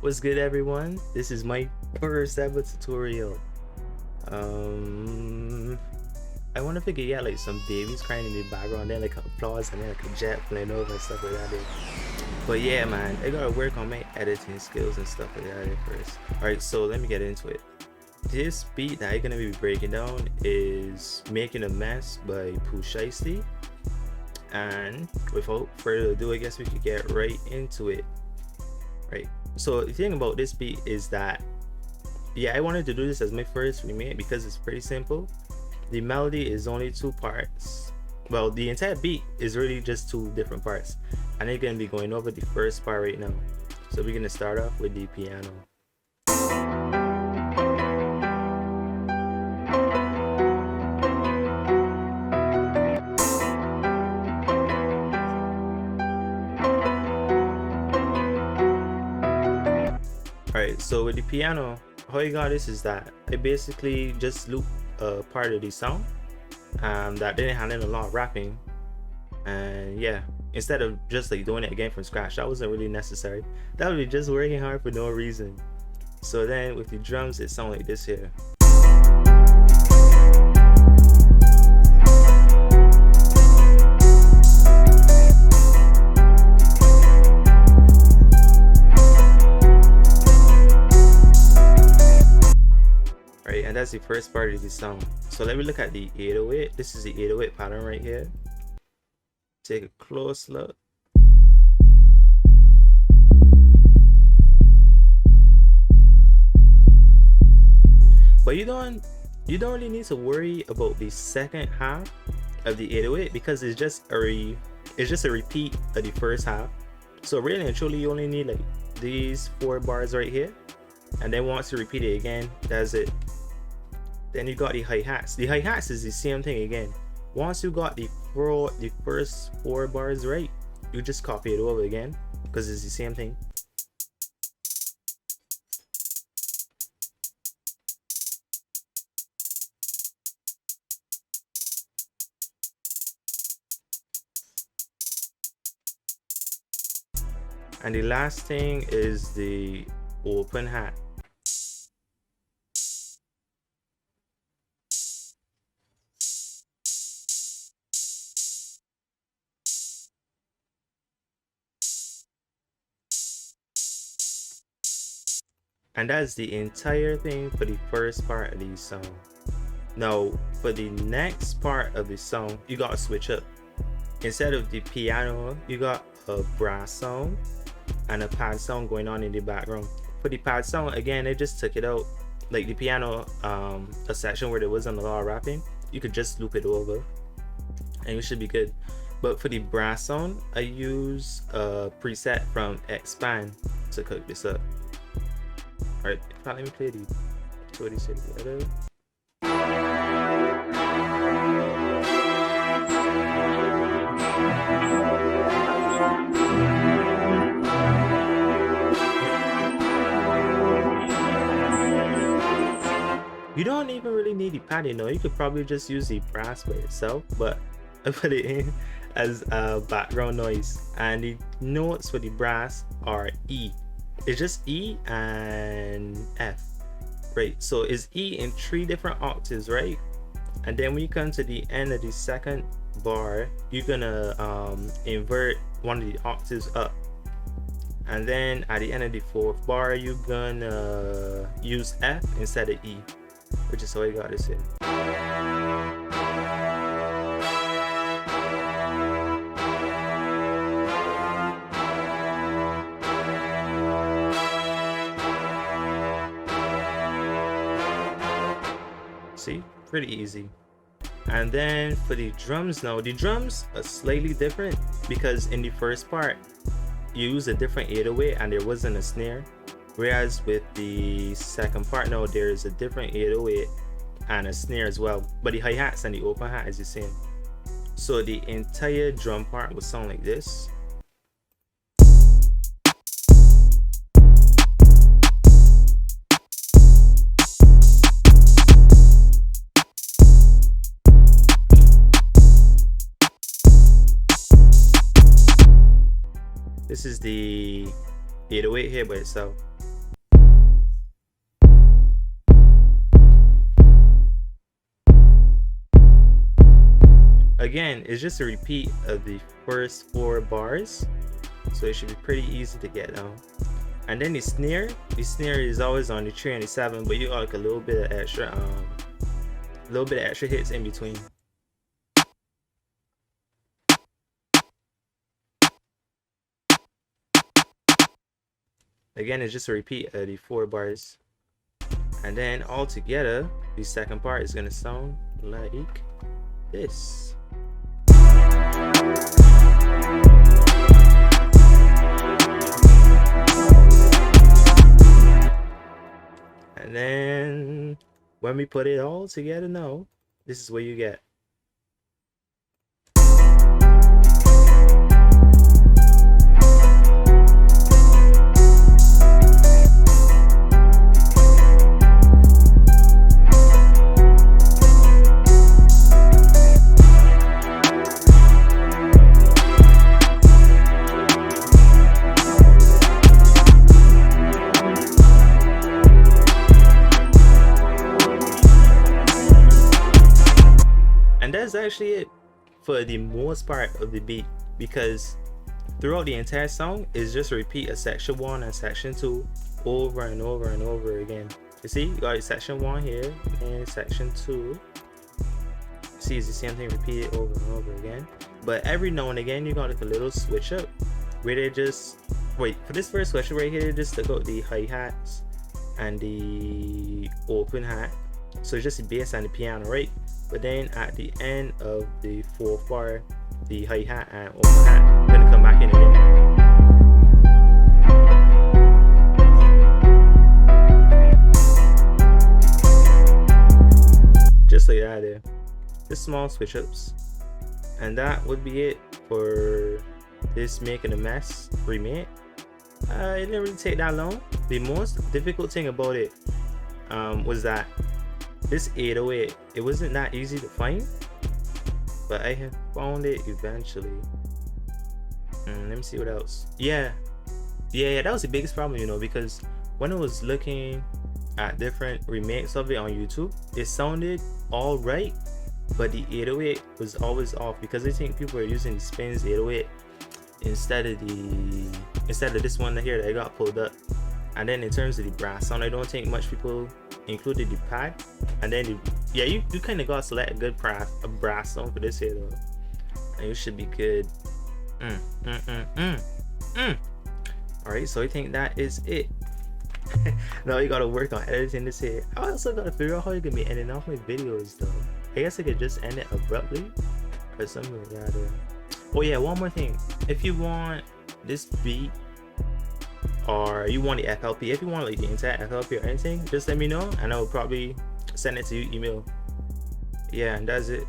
What's good, everyone? This is my first ever tutorial. I want to figure yeah, like some babies crying in the background, then like applause, and then like a jet flying over and stuff like that there. But yeah, man, I gotta work on my editing skills and stuff like that first. Alright, so let me get into it. This beat that I'm gonna be breaking down is Making a Mess by Pooh Shiesty. And without further ado, I guess we could get right into it. Right. So the thing about this beat is that, yeah, I wanted to do this as my first remake because it's pretty simple. The melody is only 2 parts. Well, the entire beat is really just 2 different parts. And I'm gonna be going over the first part right now. So we're gonna start off with the piano. Alright, so with the piano, how I got this is that I basically just loop a part of the song that didn't have a lot of rapping, and yeah, instead of just like doing it again from scratch, that wasn't really necessary. That would be just working hard for no reason. So then with the drums, it sounds like this here. And that's the first part of the song. So let me look at the 808. This is the 808 pattern right here. Take a close look. But you don't really need to worry about the second half of the 808 because it's just a repeat of the first half. So really and truly, you only need like these 4 bars right here, and then once you repeat it again, that's it. Then you got the hi-hats. The hi-hats is the same thing again. Once you got the first 4 bars right, you just copy it over again because it's the same thing. And the last thing is the open hat. And that's the entire thing for the first part of the song. Now, for the next part of the song, you gotta switch up. Instead of the piano, you got a brass sound and a pad sound going on in the background. For the pad sound, again, I just took it out. Like the piano, a section where there wasn't a lot of rapping, you could just loop it over and you should be good. But for the brass sound, I use a preset from Expand to cook this up. Alright, let me play the 2 together. You don't even really need the pad, you know. You could probably just use the brass by itself, but I put it in as a background noise. And the notes for the brass are E. It's just E and F, right? So it's E in 3 different octaves, right? And then when you come to the end of the second bar, you're gonna invert one of the octaves up. And then at the end of the 4th bar, you're gonna use F instead of E, which is how I got this in. See, pretty easy. And then for the drums now, the drums are slightly different because in the first part you use a different 808 and there wasn't a snare, whereas with the second part now there is a different 808 and a snare as well, but the hi-hats and the open hat is the same. So the entire drum part will sound like this. This is the 808 here by itself. again, it's just a repeat of the first 4 bars, so it should be pretty easy to get down. And then the snare is always on the 3 and the 7, but you got like a little bit of extra hits in between. Again, it's just a repeat of the 4 bars. And then all together, the second part is gonna sound like this. And then when we put it all together now, this is what you get. And that's actually it for the most part of the beat, because throughout the entire song is just a repeat of section 1 and section 2 over and over and over again. You see, you got section 1 here and section 2. See, it's the same thing repeated over and over again. But every now and again you got like a little switch up where they just wait for this first question right here, just took out the hi-hats and the open hat, so it's just the bass and the piano, right? But then at the end of the 4th bar, the hi-hat and open hat gonna come back in again. Just like that there. Just small switch ups. And that would be it for this Making a Mess remake. It didn't really take that long. The most difficult thing about it was that this 808, it wasn't that easy to find, but I have found it eventually. Let me see what else. Yeah, that was the biggest problem, you know, because when I was looking at different remakes of it on YouTube, it sounded all right, but the 808 was always off, because I think people are using the Spins 808 instead of this one here that I got pulled up. And then in terms of the brass sound, I don't think much people included the pad. And then you kind of got to select a good brass sound for this here though, and you should be good. Alright, so I think that is it. Now you gotta work on editing this here. I also gotta figure out how you're gonna be ending off my videos though. I guess I could just end it abruptly or something like that. Oh yeah, one more thing. If you want this beat, or you want the FLP, if you want like the entire FLP or anything, just let me know and I will probably send it to you email. Yeah, and that's it.